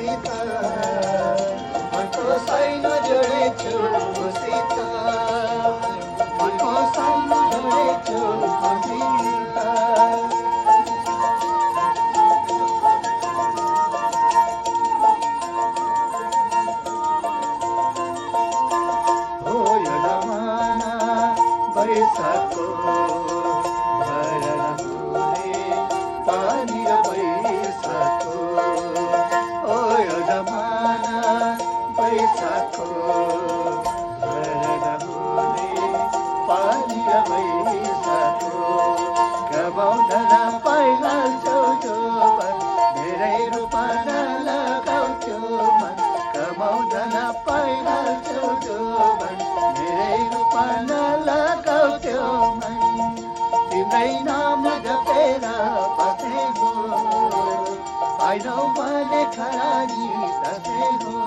मसित मनको साइनो जोडेछु मसित मनको साइनो जोडेछु मसित हो यो जमाना बैसाखको भरण हुने पानी र बैसाखको ओ यो जमाना बैसाखको भरण हुने पानी र बैसाखको कमाउँदैन पाइहाल्छौ जोवन धेरै रूपमा लगाउँछौ मन कमाउँदैन पाइहाल्छौ जोवन धेरै रूपमा लगाउँछौ मन तिम्रै नाम जपेर बसेको पाइनौ भने खरानी दसेको